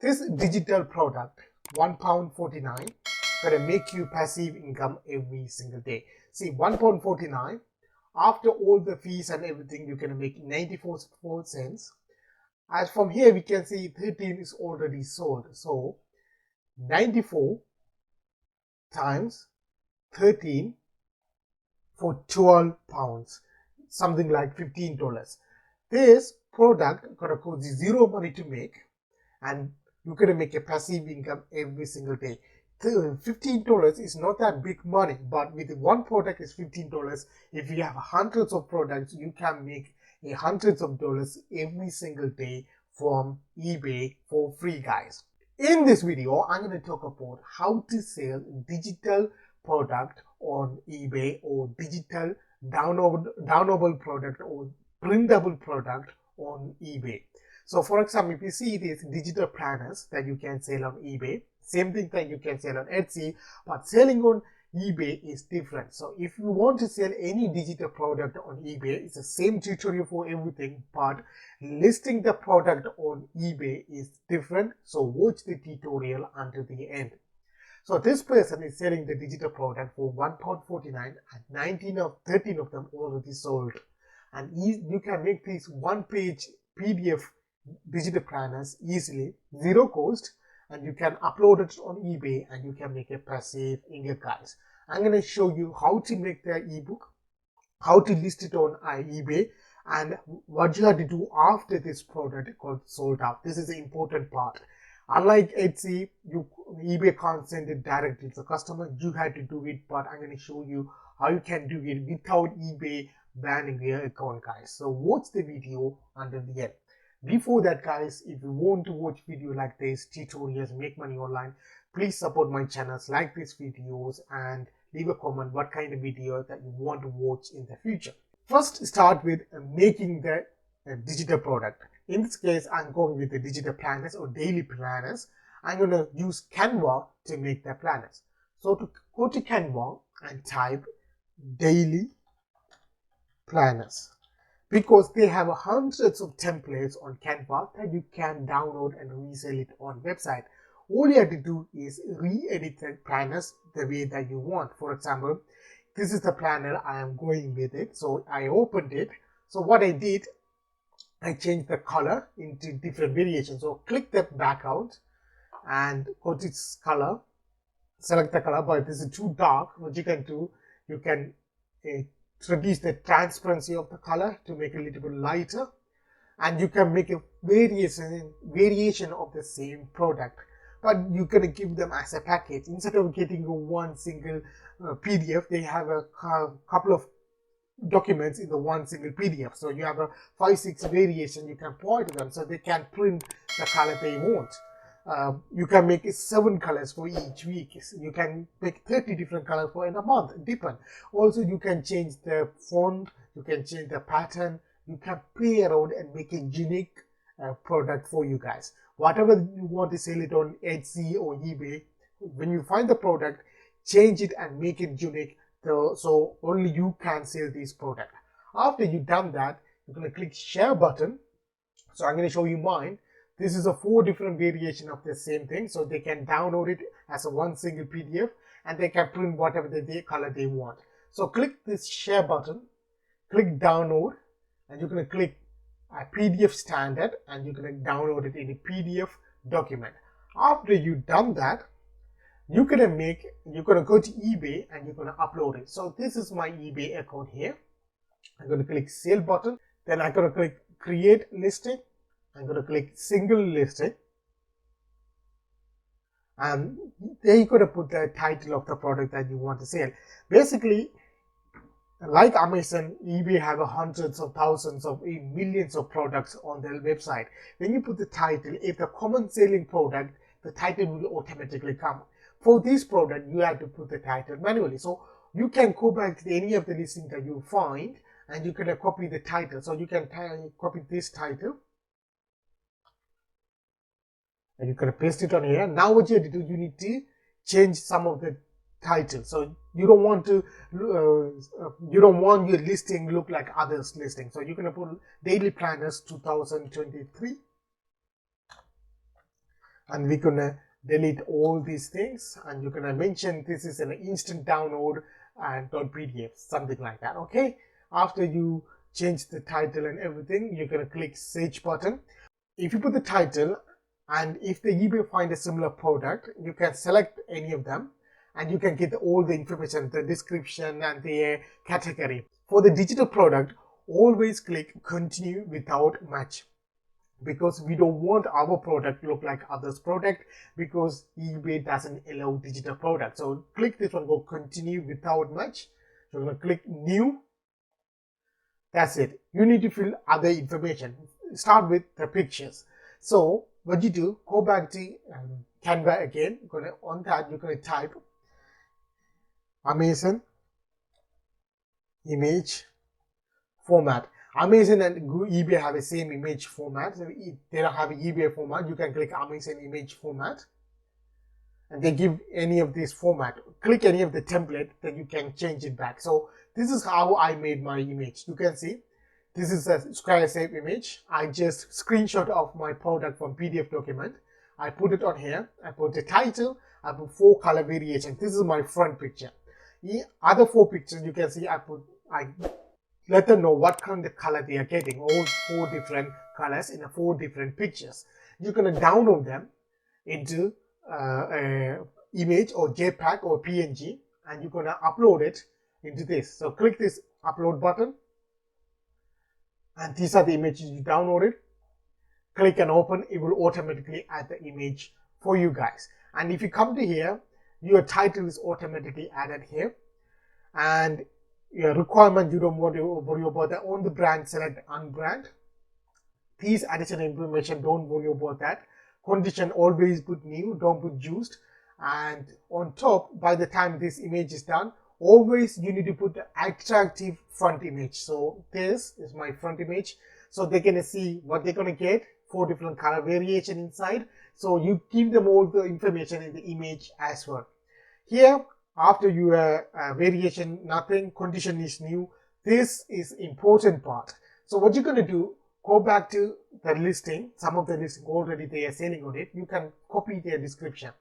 This digital product, £1.49, gonna make you passive income every single day. See, £1.49, after all the fees and everything, you're gonna make 94 cents. As from here, we can see 13 is already sold. So 94 times 13 for £12, something like $15. This product gonna cost you zero money to make, and you're gonna make a passive income every single day. $15 is not that big money, but with one product is $15. If you have hundreds of products, you can make hundreds of dollars every single day from eBay for free, guys. In this video, I'm going to talk about how to sell digital product on eBay, or digital downloadable product or printable product on eBay. So for example, if you see these digital planners that you can sell on eBay, same thing that you can sell on Etsy, but selling on eBay is different. So if you want to sell any digital product on eBay, it's the same tutorial for everything, but listing the product on eBay is different. So watch the tutorial until the end. So this person is selling the digital product for £1.49, and 13 of them already sold. And you can make these one-page PDF digital planners easily, zero cost, and you can upload it on eBay and you can make a passive income, guys. I'm going to show you how to make the ebook, how to list it on eBay, and what you have to do after this product got sold out. This is the important part. Unlike Etsy, eBay can't send it directly to the customer. You had to do it, but I'm going to show you how you can do it without eBay banning your account, guys. So watch the video until the end. Before that, guys, if you want to watch video like this, tutorials, make money online, please support my channels, like these videos, and leave a comment what kind of video that you want to watch in the future. First, start with making the digital product. In this case, I'm going with the digital planners or daily planners. I'm going to use Canva to make the planners. So to go to Canva and type daily planners, because they have hundreds of templates on Canva that you can download and resell it on website. All you have to do is re-edit the planners the way that you want. For example, this is the planner I am going with it. So I opened it. So what I did, I changed the color into different variations. So click the background and go to its color, select the color, but this is too dark. What you can do, you can reduce the transparency of the color to make it a little bit lighter, and you can make a variation of the same product, but you're going to give them as a package. Instead of getting one single PDF, they have a couple of documents in the one single PDF. So you have a 5-6 variation you can point to them, so they can print the color they want. You can make 7 colors for each week. You can make 30 different colors for in a month, depend. Also, you can change the font, you can change the pattern, you can play around and make a unique product for you guys. Whatever you want to sell it on Etsy or eBay, when you find the product, change it and make it unique, so only you can sell this product. After you've done that, you're going to click share button. So I'm going to show you mine. This is a 4 different variation of the same thing, so they can download it as a one single PDF and they can print whatever the color they want. So click this share button, click download, and you're going to click PDF standard, and you're going to download it in a PDF document. After you've done that, you're going to go to eBay and you're going to upload it. So this is my eBay account here. I'm going to click sale button, then I'm going to click create listing. I'm going to click single listing, and there you're going to put the title of the product that you want to sell. Basically, like Amazon, eBay have hundreds of thousands of millions of products on their website. When you put the title, if the common selling product, the title will automatically come. For this product, you have to put the title manually. So you can go back to any of the listings that you find, and you can copy the title. So you can copy this title, and you can paste it on here. Now what you have to do, you need to change some of the title. So you don't want your listing look like others listing. So you're going to put daily planners 2023. and we're gonna delete all these things, and you're gonna mention this is an instant download and .pdf, something like that. Okay, after you change the title and everything, you're gonna click search button. If you put the title, and if the eBay find a similar product, you can select any of them and you can get all the information, the description and the category. For the digital product, always click continue without match, because we don't want our product to look like others' product, because eBay doesn't allow digital product. So click this one, go continue without match. So I'm going to click new. That's it. You need to fill other information. Start with the pictures. So what you do, go back to Canva again. On that, you're going to type Amazon image format. Amazon and eBay have the same image format. So if they don't have an eBay format, you can click Amazon image format, and they give any of this format. Click any of the template, then you can change it back. So this is how I made my image. You can see this is a square shape image. I just screenshot of my product from PDF document. I put it on here. I put the title. I put 4 color variations. This is my front picture. The other 4 pictures, you can see I let them know what kind of color they are getting, all 4 different colors in 4 different pictures. You're going to download them into image or JPEG or PNG, and you're going to upload it into this. So click this upload button, and these are the images you downloaded. Click and open. It will automatically add the image for you guys. And if you come to here, your title is automatically added here, and your requirement, you don't want to worry about that. On the brand, select unbrand. These additional information, don't worry about that. Condition, always put new, don't put used. And on top, by the time this image is done, always you need to put the attractive front image. So this is my front image. So they're going to see what they're going to get, 4 different color variation inside. So you give them all the information in the image as well. Here, after your variation, nothing, condition is new. This is important part. So what you're going to do, go back to the listing. Some of the listing already they are selling on it. You can copy their description.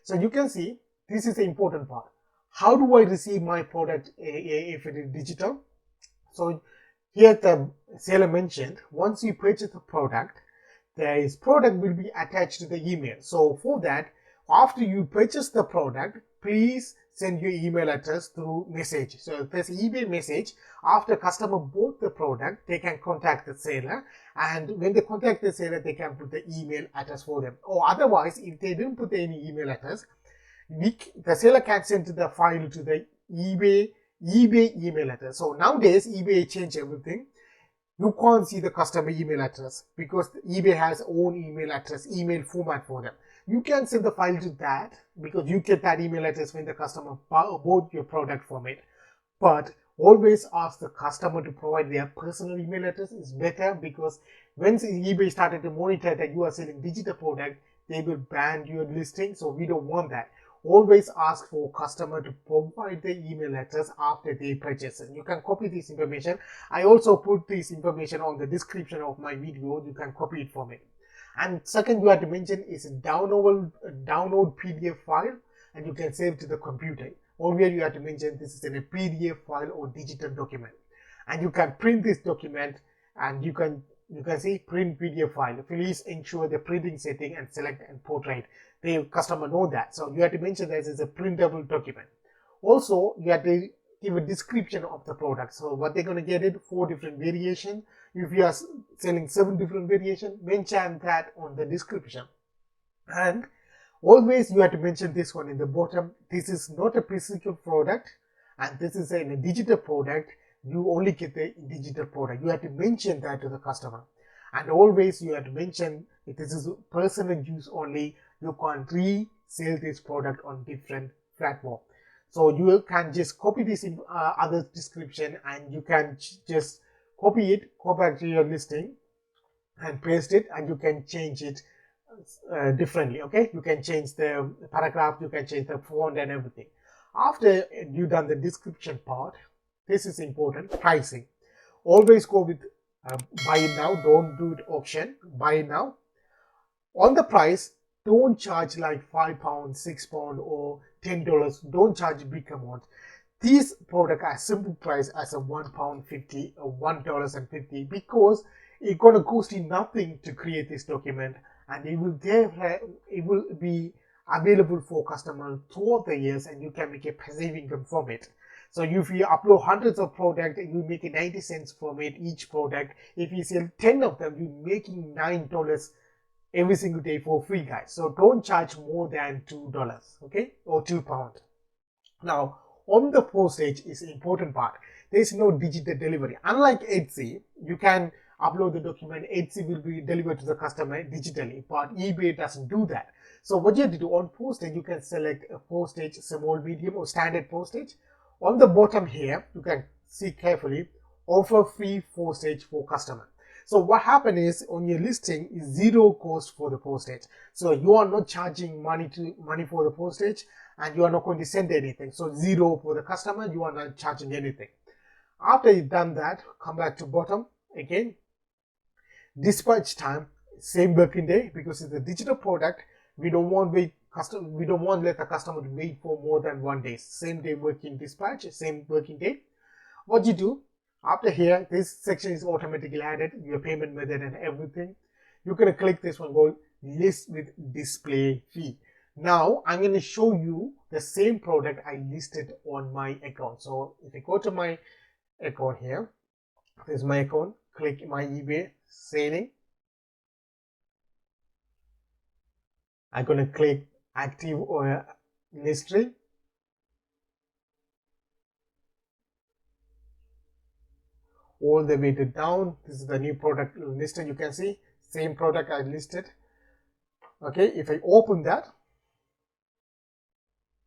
So you can see this is the important part. How do I receive my product if it is digital? So here the seller mentioned, once you purchase the product, this product will be attached to the email. So for that, after you purchase the product, please send your email address through message. So if there's eBay message, after customer bought the product, they can contact the seller, and when they contact the seller, they can put the email address for them. Or otherwise, if they didn't put any email address, the seller can send the file to the eBay email address. So nowadays, eBay changed everything. You can't see the customer email address because eBay has own email address, email format for them. You can send the file to that because you get that email address when the customer bought your product from it. But always ask the customer to provide their personal email address. Is better, because when eBay started to monitor that you are selling digital product, they will ban your listing. So we don't want that. Always ask for customer to provide their email address after they purchase it. You can copy this information. I also put this information on the description of my video. You can copy it from it. And second, you have to mention is download PDF file, and you can save to the computer. Always you have to mention this is in a PDF file or digital document, and you can print this document, and you can see print PDF file. Please ensure the printing setting and select and portrait. The customer know that. So you have to mention this is a printable document. Also, you have to give a description of the product. So what they're going to get it, 4 different variations. If you are selling 7 different variations, mention that on the description. And always you have to mention this one in the bottom. This is not a physical product, and this is a digital product. You only get the digital product. You have to mention that to the customer. And always you have to mention if this is personal use only. You can't resell this product on different platforms. So you can just copy this in other description, and you can just copy it, go back to your listing and paste it, and you can change it differently. Okay, you can change the paragraph, you can change the font and everything. After you've done the description part, this is important, pricing. Always go with buy now, don't do it auction, buy now. On the price, don't charge like £5, £6 or $10. Don't charge a big amount. These products are simple price as a £1.50 or $1.50 because it's gonna cost you nothing to create this document, and it will be available for customers throughout the years, and you can make a passive income from it. So if you upload hundreds of products, you make 90 cents from it each product. If you sell 10 of them, you're making $9 every single day for free, guys. So don't charge more than $2, okay, or £2. Now, on the postage is the important part. There is no digital delivery. Unlike Etsy, you can upload the document. Etsy will be delivered to the customer digitally, but eBay doesn't do that. So what you have to do on postage, you can select a postage, small, medium, or standard postage. On the bottom here, you can see carefully, offer free postage for customer. So what happens is on your listing is zero cost for the postage. So you are not charging money for the postage, and you are not going to send anything. So zero for the customer, you are not charging anything. After you've done that, come back to bottom again. Dispatch time, same working day, because it's a digital product. We don't want to let the customer wait for more than 1 day. Same day working dispatch, same working day. What you do after here, this section is automatically added, your payment method and everything. You're going to click this one called list with display fee. Now I'm going to show you the same product I listed on my account. So if I go to my account here, this is my account, click my eBay selling. I'm going to click active or history. All the way to down, this is the new product listed. You can see same product I listed. Okay, if I open that,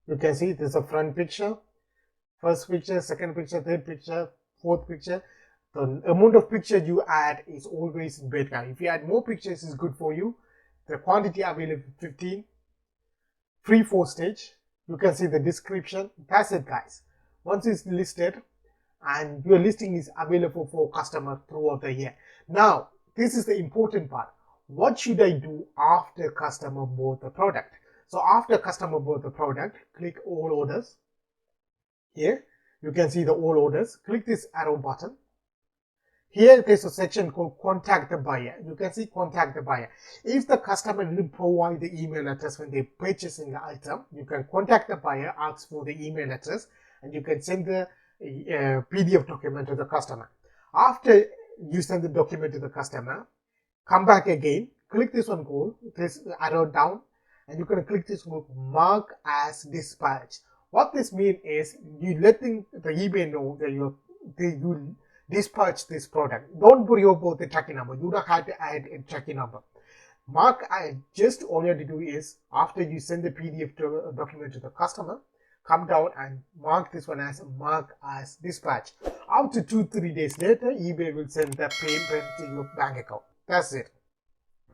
you can see this is a front picture, first picture, second picture, third picture, fourth picture. The amount of pictures you add is always better. If you add more pictures, it's good for you. The quantity available 15, free postage. You can see the description. That's it, guys. Once it's listed and your listing is available for customer throughout the year. Now, this is the important part. What should I do after customer bought the product? So after customer bought the product, click all orders. Here, you can see the all orders. Click this arrow button. Here, there's a section called contact the buyer. You can see contact the buyer. If the customer didn't provide the email address when they're purchasing the item, you can contact the buyer, ask for the email address, and you can send the PDF document to the customer. After you send the document to the customer, come back again, click this one called, this arrow down, and you're going to click this one, mark as dispatch. What this means is you letting the eBay know that you dispatch this product. Don't worry about the tracking number. You don't have to add a tracking number. Mark, just all you have to do is after you send the PDF document to the customer, come down and mark this one as mark as dispatch. After 2-3 days later, eBay will send the payment to your bank account. That's it.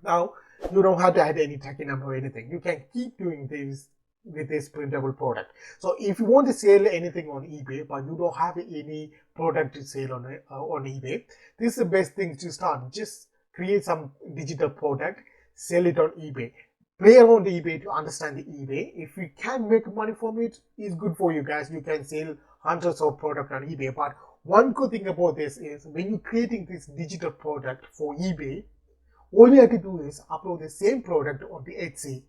Now, you don't have to add any tracking number or anything. You can keep doing this with this printable product. So if you want to sell anything on eBay, but you don't have any product to sell on eBay, this is the best thing to start. Just create some digital product, sell it on eBay. Play around eBay to understand the eBay. If you can make money from it, it's good for you guys. You can sell hundreds of products on eBay. But one good thing about this is when you're creating this digital product for eBay, all you have to do is upload the same product on the Etsy.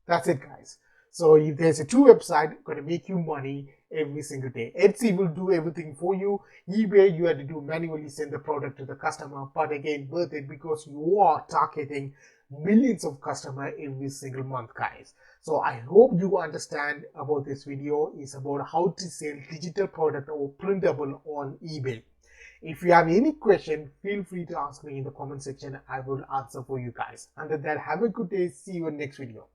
That's it, guys. So if there's a two website going to make you money every single day. Etsy will do everything for you. eBay, you have to do manually send the product to the customer. But again, worth it because you are targeting millions of customers every single month, guys. So I hope you understand about this video. It's about how to sell digital product or printable on eBay. If you have any question, feel free to ask me in the comment section. I will answer for you guys. Until then, have a good day. See you in the next video.